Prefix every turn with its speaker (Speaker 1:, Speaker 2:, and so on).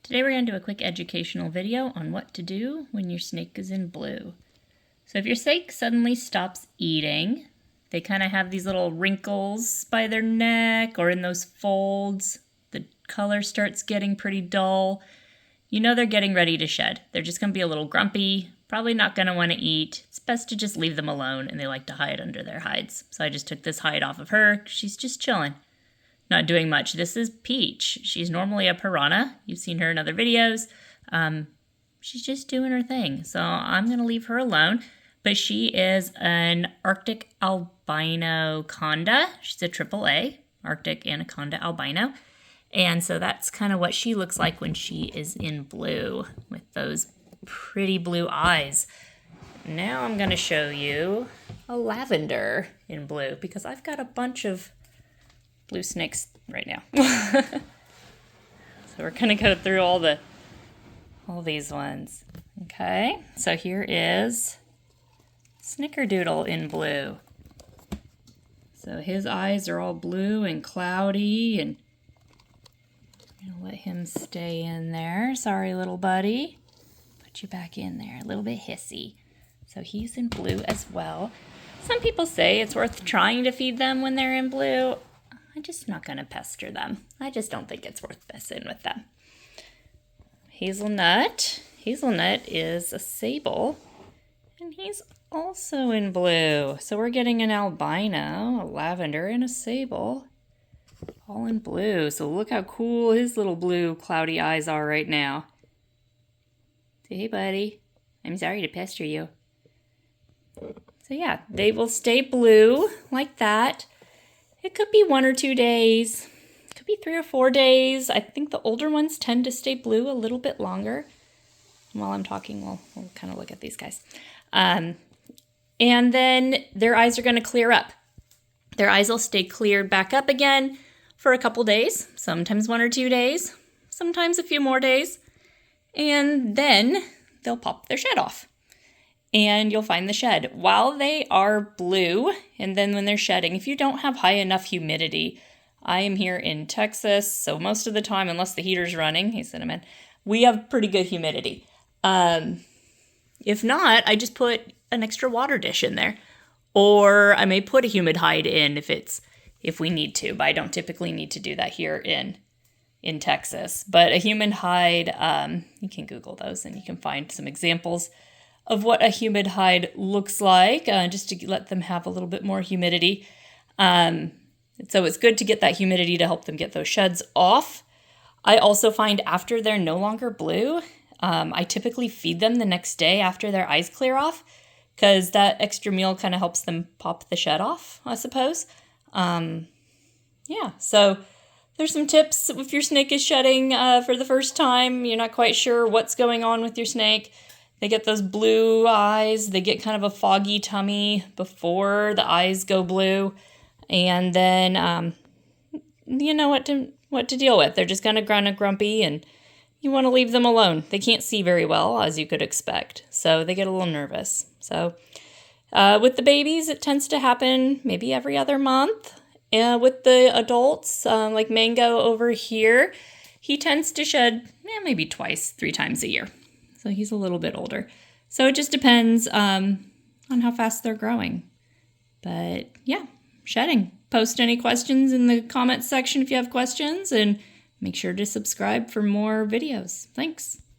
Speaker 1: Today we're going to do a quick educational video on what to do when your snake is in blue. So if your snake suddenly stops eating, they kind of have these little wrinkles by their neck or in those folds, the color starts getting pretty dull, you know they're getting ready to shed. They're just going to be a little grumpy, probably not going to want to eat. It's best to just leave them alone, and they like to hide under their hides. So I just took this hide off of her. She's just chilling. Not doing much. This is Peach. She's normally a piranha. You've seen her in other videos. She's just doing her thing. So I'm going to leave her alone. But she is an Arctic albino conda. She's a AAA, Arctic anaconda albino. And so that's kind of what she looks like when she is in blue with those pretty blue eyes. Now I'm going to show you a lavender in blue because I've got a bunch of blue snakes right now. So we're gonna go through all these ones. Okay, so here is Snickerdoodle in blue. So his eyes are all blue and cloudy, and I'm gonna let him stay in there. Sorry, little buddy. Put you back in there, a little bit hissy. So he's in blue as well. Some people say it's worth trying to feed them when they're in blue. I'm just not going to pester them. I just don't think it's worth messing with them. Hazelnut. Hazelnut is a sable, and he's also in blue. So we're getting an albino, a lavender, and a sable, all in blue. So look how cool his little blue cloudy eyes are right now. Say, hey, buddy. I'm sorry to pester you. So yeah, they will stay blue like that. It could be 1 or 2 days. It could be 3 or 4 days. I think the older ones tend to stay blue a little bit longer. While I'm talking, we'll kind of look at these guys. And then their eyes are going to clear up. Their eyes will stay cleared back up again for a couple days, sometimes 1 or 2 days, sometimes a few more days. And then they'll pop their shed off. And you'll find the shed while they are blue. And then when they're shedding, if you don't have high enough humidity, I am here in Texas, so most of the time, unless the heater's running, hey Cinnamon, we have pretty good humidity. If not, I just put an extra water dish in there, or I may put a humid hide in if we need to, but I don't typically need to do that here in Texas. But a humid hide, you can Google those and you can find some examples of what a humid hide looks like, just to let them have a little bit more humidity. So it's good to get that humidity to help them get those sheds off. I also find after they're no longer blue, I typically feed them the next day after their eyes clear off, because that extra meal kind of helps them pop the shed off, I suppose. So there's some tips if your snake is shedding for the first time, you're not quite sure what's going on with your snake. They get those blue eyes. They get kind of a foggy tummy before the eyes go blue. And then you know what to deal with. They're just kind of grumpy, and you want to leave them alone. They can't see very well, as you could expect. So they get a little nervous. So with the babies, it tends to happen maybe every other month. With the adults, like Mango over here, he tends to shed maybe 3 times a year. So he's a little bit older. So it just depends on how fast they're growing. But yeah, shedding. Post any questions in the comments section if you have questions, and make sure to subscribe for more videos. Thanks.